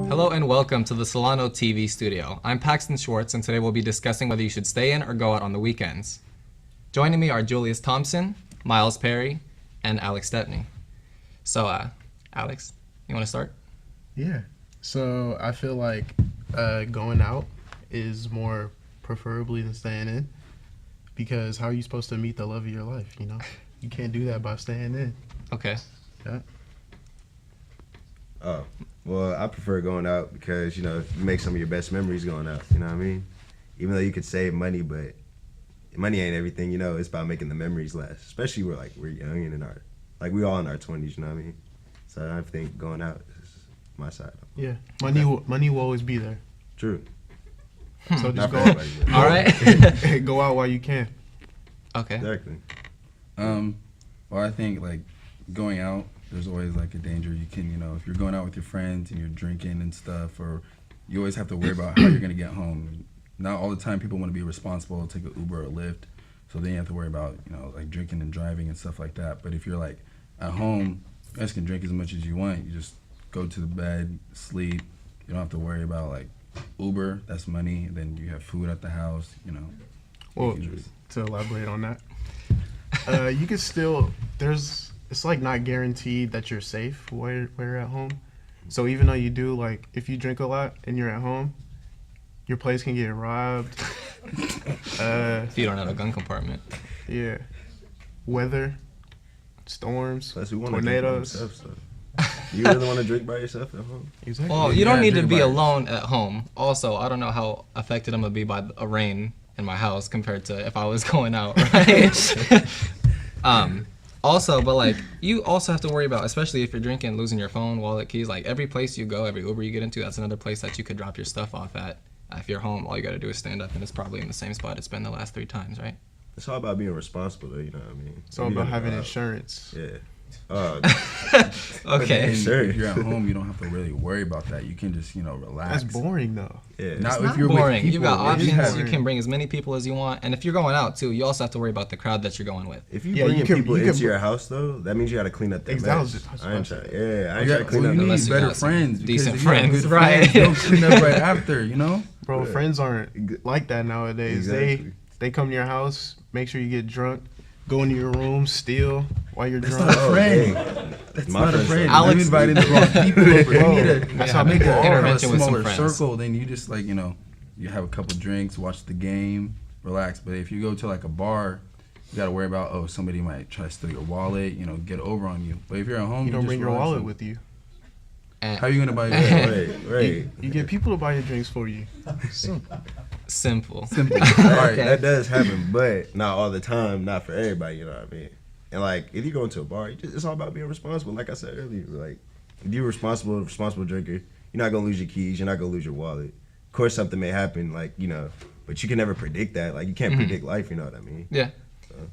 Hello and welcome to the Solano TV Studio. I'm Paxton Schwartz, and today we'll be discussing whether you should stay in or go out on the weekends. Joining me are Julius Thompson, Miles Perry, and Alex Stepney. So, Alex, you want to start? Yeah. So I feel like going out is more preferably than staying in, because how are you supposed to meet the love of your life, you know? You can't do that by staying in. Okay. Yeah. Oh, well, I prefer going out because, you know, you make some of your best memories going out, you know what I mean? Even though you could save money, but money ain't everything, you know? It's about making the memories last, especially we're young and we all in our 20s, you know what I mean? So I think going out is my side. Yeah. Money will always be there. True. So just go everybody, but- All right. go out while you can. Okay. Exactly. Well, I think like going out, there's always like a danger. You can, you know, if you're going out with your friends and you're drinking and stuff, or you always have to worry about how you're gonna get home. Not all the time people want to be responsible, take an Uber or Lyft, so then you have to worry about, you know, like drinking and driving and stuff like that. But if you're like at home, you guys can drink as much as you want. You just go to the bed, sleep. You don't have to worry about like Uber, that's money. And then you have food at the house, you know. Well, to elaborate on that, you can still, it's like not guaranteed that you're safe where you're at home. So even though you do, like, if you drink a lot and you're at home, your place can get robbed. If you don't have a gun compartment. Yeah. Weather, storms, Plus, we want tornadoes. to drink by yourself, so. You really want to drink by yourself at home? Exactly. Well, you don't need to drink be by alone at home. Also, I don't know how affected I'm going to be by a rain in my house compared to if I was going out, right? Also, but like, you also have to worry about, especially if you're drinking, losing your phone, wallet, keys. Like, every place you go, every Uber you get into, that's another place that you could drop your stuff off at. If you're home, all you got to do is stand up, and it's probably in the same spot it's been the last 3 times, right? It's all about being responsible, though, you know what I mean? It's all about having insurance. Yeah. Okay. Sure. If you're at home, you don't have to really worry about that. You can just, you know, relax. That's boring, though. Yeah. Not It's if not you're with boring. people, You've got it is options. boring. You can bring as many people as you want. And if you're going out, too, you also have to worry about the crowd that you're going with. If you Yeah, bring you can- people you can into br- your house, though, that means you got to clean up that Exactly. mess. I ain't trying to clean Well, up you Unless need you better got some friends. because decent if you have friends, good right. friends, they'll clean up right after, you know? Bro, Yeah. friends aren't like that nowadays. Exactly. They come to your house, make sure you get drunk, go into your room, steal while you're That's drunk. not a Oh, friend. dang. That's My not a friends friend. are- Alex- You invited the wrong people over. Bro, You need to that's how make people a intervention with some smaller friends. circle. Then you just like, you know, you have a couple drinks, watch the game, relax. But if you go to like a bar, you gotta worry about, oh, somebody might try to steal your wallet, you know, get over on you. But if you're at home, You don't just bring your relax wallet and- with you. And How are you gonna buy your Right. You get people to buy your drinks for you. simple. Simple. Right, Okay. that does happen, but not all the time, not for everybody, you know what I mean? And like, if you go into a bar, it's all about being responsible. Like I said earlier, like, if you're a responsible drinker, you're not gonna lose your keys, you're not gonna lose your wallet. Of course, something may happen, like, you know, but you can never predict that. Like, you can't predict life, you know what I mean? Yeah.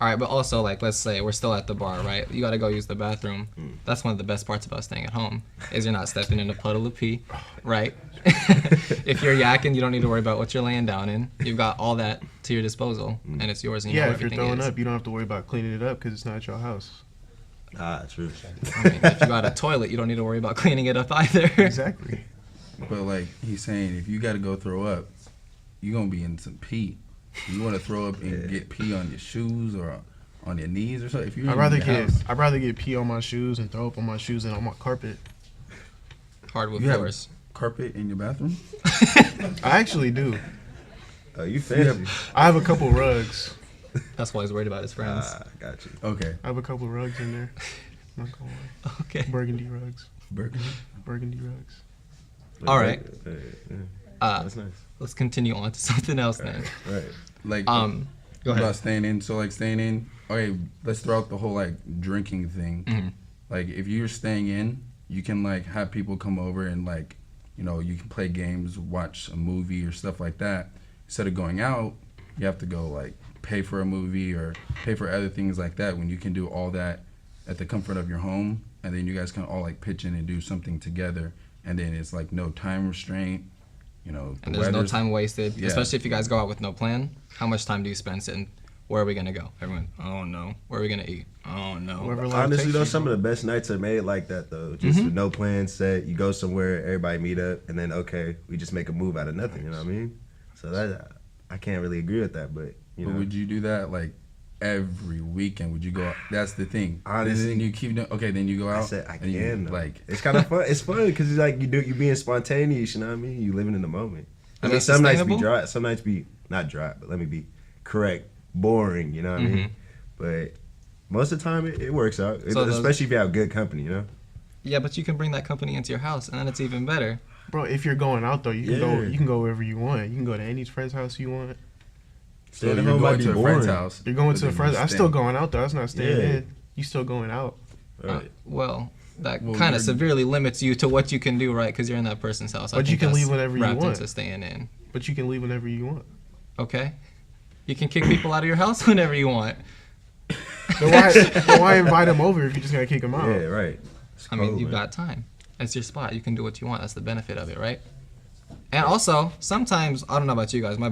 All right, but also, like, let's say we're still at the bar, right? You got to go use the bathroom. That's one of the best parts about staying at home, is you're not stepping in a puddle of pee, right? If you're yakking, you don't need to worry about what you're laying down in. You've got all that to your disposal, and it's yours, and you know Yeah, where if you're everything throwing is. up, you don't have to worry about cleaning it up because it's not at your house. Ah, true. I mean, if you got a toilet, you don't need to worry about cleaning it up either. Exactly. But like he's saying, if you gotta go throw up, you're gonna be in some pee. You wanna throw up and get pee on your shoes or on your knees or something. If you're I'd in rather your get house, pee on my shoes and throw up on my shoes than on my carpet. Hardwood You have- floors. carpet in your bathroom. I actually do. Oh, you fancy. I have a couple rugs. That's why he's worried about his friends. Ah, got you. Okay. I have a couple rugs in there. I'm not gonna lie. Okay. Burgundy rugs. Burgundy. Burgundy rugs. All right. Yeah. That's nice. Let's continue on to something else then. Right. Like Go ahead. about staying in. So like staying in. Okay, let's throw out the whole like drinking thing. Mhm. Like if you're staying in, you can like have people come over and like, you know, you can play games, watch a movie or stuff like that. Instead of going out, you have to go like pay for a movie or pay for other things like that when you can do all that at the comfort of your home, and then you guys can all like pitch in and do something together, and then it's like no time restraint, you know. And there's no time wasted, Yeah. especially if you guys go out with no plan. How much time do you spend sitting Where are we gonna go? Everyone, oh no. Where are we gonna eat? Oh no. Wherever life Honestly, takes though, you, some bro. of the best nights are made like that, though. Just with no plans set. You go somewhere, everybody meet up, and then, okay, we just make a move out of nothing, you know what I mean? So that, I can't really agree with that, but, you But know. would you do that like every weekend? Would you go out? That's the thing. Honestly, then you keep doing, okay, then you go out. I said I and you, can, though. like, It's kind of fun. It's fun because it's like you're being spontaneous, you know what I mean? You living in the moment. I Is mean, that some nights be sustainable? dry, some nights be, not dry, but let me be correct, boring, you know what I mean? But most of the time, it works out, So those- especially if you have good company, you know? Yeah, but you can bring that company into your house, and then it's even better. Bro, if you're going out though, you can go. Yeah. You can go wherever you want. You can go to any friend's house you want. so Staying at you're home might going be to a friend's boring. house. You're going but to a then friend's. you're That's still staying. going out though. That's not staying Yeah. in. You still going out. Right. Well, that Well, kind of you're- severely limits you to what you can do, right? Because you're in that person's house. I But you think can that's leave whenever you wrapped want. into staying in. But you can leave whenever you want. Okay, you can kick people out of your house whenever you want. Then why invite them over if you're just gonna kick them out? Yeah, right. It's I mean, cold, you've man. got time. It's your spot. You can do what you want. That's the benefit of it, right? And also, sometimes, I don't know about you guys, my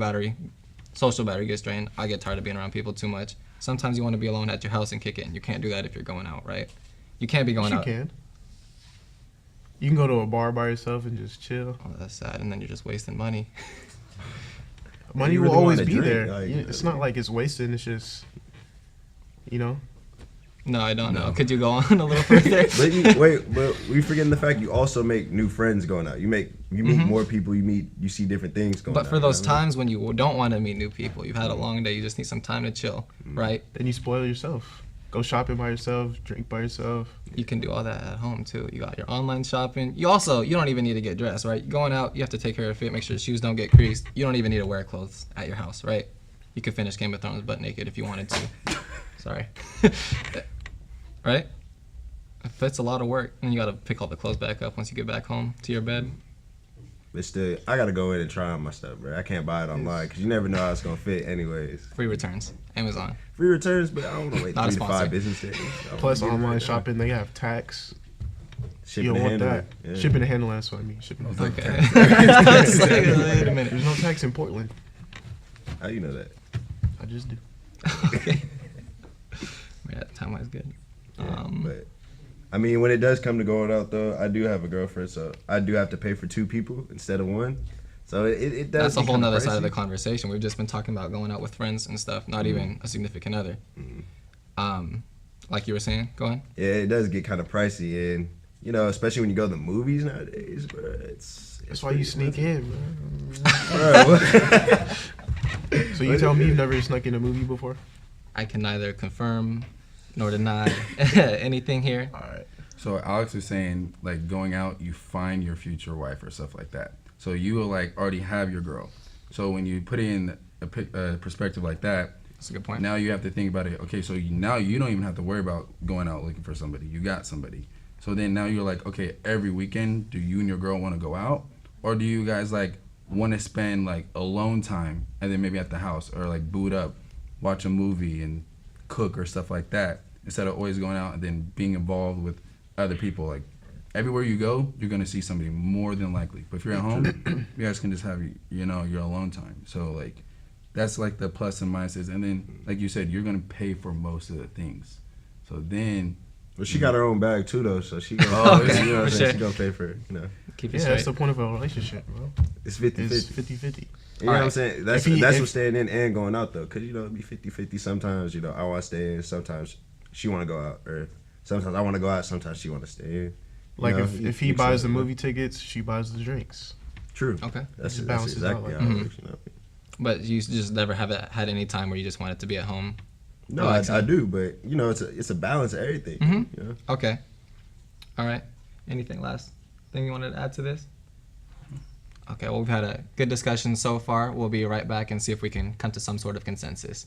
social battery gets drained. I get tired of being around people too much. Sometimes you want to be alone at your house and kick it, and you can't do that if you're going out, right? You can't be going You out. can. You can go to a bar by yourself and just chill. Oh, that's sad, and then you're just wasting money. Money you will really always wanna be drink, there. like, It's not like it's wasted. It's just, you know. No, I don't know. No. Could you go on a little further? But we forgetting the fact you also make new friends going out. You meet more people. You see different things going. But out, for you know those what I mean? times when you don't want to meet new people, you've had a long day, you just need some time to chill, right? Then you spoil yourself. Go shopping by yourself. Drink by yourself. You can do all that at home too. You got your online shopping. You don't even need to get dressed, right? Going out, you have to take care of it, make sure the shoes don't get creased. You don't even need to wear clothes at your house, right? You could finish Game of Thrones butt naked if you wanted to. Sorry. Right? That's a lot of work. And you got to pick all the clothes back up once you get back home to your bed. But still, I gotta go in and try on my stuff, bro. I can't buy it online because you never know how it's gonna fit, anyways. Free returns. Amazon. Free returns, but I don't want to wait Not a 3 to 5 sponsor. business days. I Plus wanna get it online right now. shopping, they have tax. Shipping You don't and want handling. that. Yeah. Shipping and handling. That's what I mean. Shipping. And handling. Okay. Wait a minute. There's no tax in Portland. How you know that? I just do. Okay. Yeah, time wise good. But I mean, when it does come to going out, though, I do have a girlfriend, so I do have to pay for 2 people instead of 1. So it does. That's a get whole kinda nother side of the pricey. conversation. We've just been talking about going out with friends and stuff, not even a significant other. Like you were saying, go on. Yeah, it does get kind of pricey, and you know, especially when you go to the movies nowadays, bro. That's why you sneak in, Bro, So you tell me you've never snuck in a movie before? I can neither confirm nor deny anything here. All right. So Alex was saying, like, going out, you find your future wife or stuff like that. So you will, like, already have your girl. So when you put it in a perspective like that, That's a good point. now you have to think about it. Okay, so now you don't even have to worry about going out looking for somebody. You got somebody. So then now you're like, okay, every weekend, do you and your girl want to go out? Or do you guys, like, want to spend, like, alone time and then maybe at the house or, like, boot up, watch a movie and cook or stuff like that instead of always going out and then being involved with other people? Like, everywhere you go, you're going to see somebody more than likely. But if you're at home, you guys can just have, you know, your alone time. So, like, that's, like, the plus and minuses. And then, like you said, you're going to pay for most of the things. So then... Well, she got her own bag too, though, so she gonna, Oh, okay. you know what I'm For saying? sure. She gonna pay for it. You know, Keep it Yeah, that's straight. the point of a relationship, bro. it's 50-50. It's 50-50. You know what I'm Alright. saying? That's If what staying in and going out though, cause you know it'd be 50-50. Sometimes you know I want to stay in, sometimes she want to go out, or sometimes I want to go out, sometimes she want to stay in. You Like know, if he mix buys it the up. movie tickets, she buys the drinks. True. Okay. That's just that's balances out exactly like how that. it works. You know? But you just never had any time where you just wanted to be at home? No, Relaxing? I do, but you know it's a balance of everything. Mhm. You know? Okay. All right. Anything last thing you wanted to add to this? Okay, well, we've had a good discussion so far. We'll be right back and see if we can come to some sort of consensus.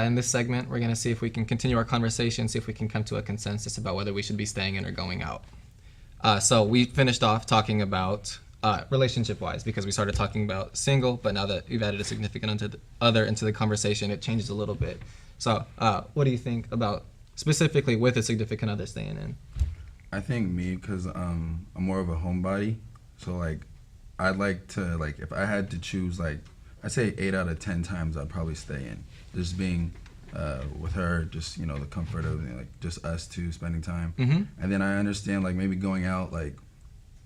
in this segment, we're going to see if we can continue our conversation, see if we can come to a consensus about whether we should be staying in or going out. So we finished off talking about relationship-wise, because we started talking about single, but now that we've added a significant other into the conversation, it changes a little bit. So what do you think about specifically with a significant other staying in? I think me, because I'm more of a homebody, so like I'd like to, like, if I had to choose, like, I'd say 8 out of 10 times I'd probably stay in. Just being with her, just, you know, the comfort of, like, just us two spending time. Mm-hmm. And then I understand, like, maybe going out, like,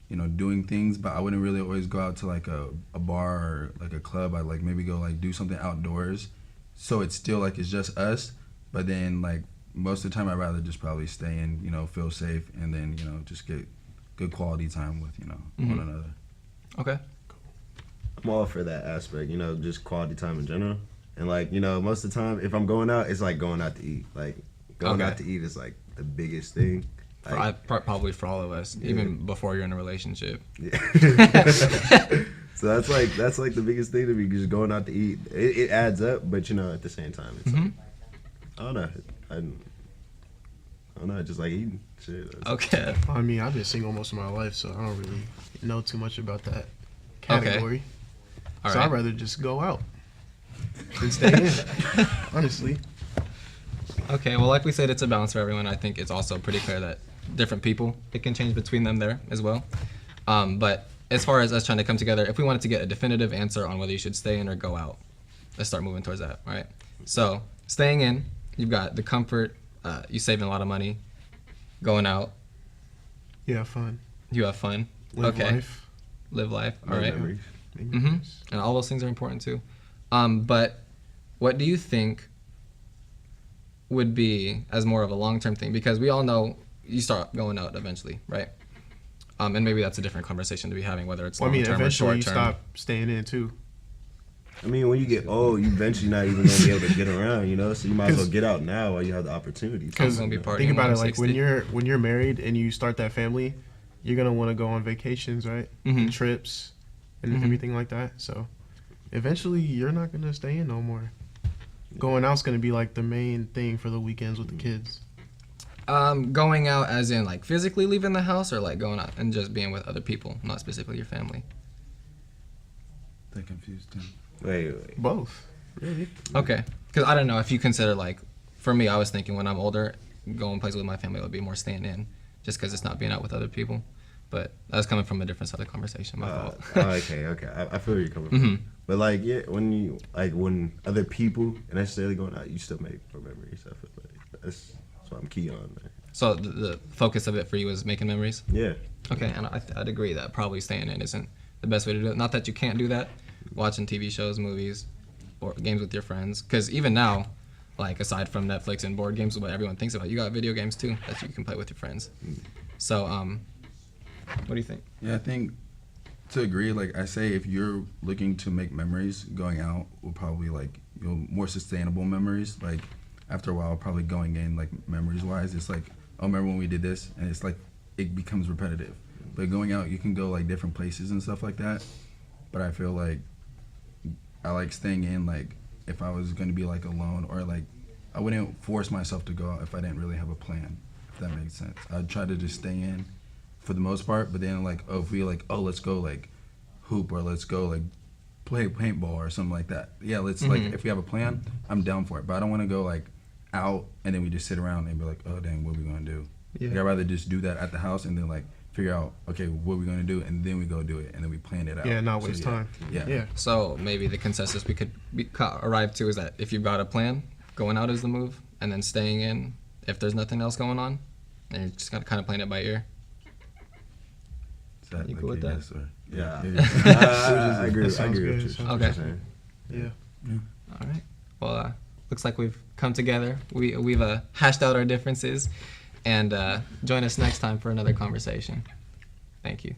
you know, doing things, but I wouldn't really always go out to, like, a bar or, like, a club. I'd, like, maybe go, like, do something outdoors. So it's still, like, it's just us, but then, like, most of the time I'd rather just probably stay in, you know, feel safe, and then, you know, just get good quality time with, you know, one another. Okay. I'm all for that aspect, you know, just quality time in general. And, like, you know, most of the time, if I'm going out, it's like going out to eat. Like, going out to eat is, like, the biggest thing. Like, Probably for all of us, even before you're in a relationship. Yeah. So that's like the biggest thing to me, just going out to eat. It adds up, but, you know, at the same time, it's like, I don't know. I don't know, just like eating. Shit. Okay. I mean, I've been single most of my life, so I don't really know too much about that category. All so right. I'd rather just go out than stay in, honestly. Okay, well, like we said, it's a balance for everyone. I think it's also pretty clear that different people, it can change between them there as well. But as far as us trying to come together, if we wanted to get a definitive answer on whether you should stay in or go out, let's start moving towards that, all right? So staying in, you've got the comfort, you saving a lot of money. Going out, Yeah, fun. you have fun. Live okay. life. Live life, all no right? memories. Make Mm-hmm. memories. And all those things are important too. But what do you think would be as more of a long-term thing? Because we all know you start going out eventually, right? And maybe that's a different conversation to be having, whether it's Well, I mean, long-term or eventually you short-term. stop staying in too. I mean, when you get old, you eventually not even gonna be able to get around, you know. So you might as well get out now while you have the opportunity. Because gonna be partying Think about it, when I'm like when 60. you're married and you start that family, you're gonna want to go on vacations, right? Mhm. Trips and Mhm. everything like that. So eventually, you're not gonna stay in no more. Going out's gonna be like the main thing for the weekends with the kids. Going out as in like physically leaving the house, or like going out and just being with other people, not specifically your family. That confused him. Wait. Both, really. Okay, because I don't know if you consider, like, for me, I was thinking when I'm older, going places with my family would be more staying in, just because it's not being out with other people. But that was coming from a different side of the conversation. My fault. Okay. I feel where you're coming from. Mhm. But like, yeah, when other people are necessarily going out, you still make more memories. I feel like that's what I'm key on, man. So the focus of it for you is making memories. Yeah. Okay, and I'd agree that probably staying in isn't the best way to do it. Not that you can't do that, watching TV shows, movies, or games with your friends. Because even now, like, aside from Netflix and board games, what everyone thinks about, you got video games too that you can play with your friends. So, what do you think? Yeah, I think to agree, like I say, if you're looking to make memories, going out will probably, like, you know, more sustainable memories. Like, after a while, probably going in, like, memories-wise, it's like, oh, remember when we did this? And it's like, it becomes repetitive. But going out, you can go, like, different places and stuff like that. But I feel like I like staying in, like, if I was going to be, like, alone, or, like, I wouldn't force myself to go out if I didn't really have a plan, if that makes sense. I'd try to just stay in for the most part, but then, like, oh, if we, like, oh, let's go, like, hoop, or let's go, like, play paintball or something like that. Yeah, let's, like, if we have a plan, I'm down for it. But I don't want to go, like, out and then we just sit around and be like, oh, dang, what are we going to do? Yeah. Like, I'd rather just do that at the house and then, like, figure out, okay, what are we going to do? And then we go do it, and then we plan it out. Yeah, not So, waste yeah. time. Yeah. Yeah. So maybe the consensus we could arrive to is that if you've got a plan, going out is the move, and then staying in if there's nothing else going on, and you're just kind of playing it by ear. Is that, You like, cool with a that? yes or- Yeah. Yeah. I agree. I Sounds agree good, with you. sounds Okay. Saying. Yeah. All right. Well, looks like we've come together. We've hashed out our differences, and join us next time for another conversation. Thank you.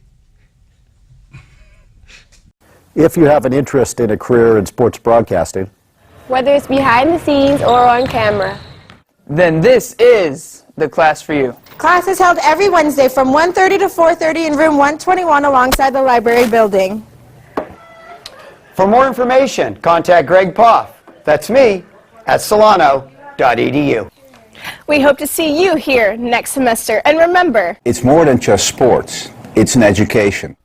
If you have an interest in a career in sports broadcasting, Whether it's behind the scenes or on camera. Then this is the class for you. Class is held every Wednesday from 1:30 to 4:30 in room 121 alongside the library building. For more information, contact Greg Poff. That's me. at solano.edu. We hope to see you here next semester. And remember, It's more than just sports. It's an education.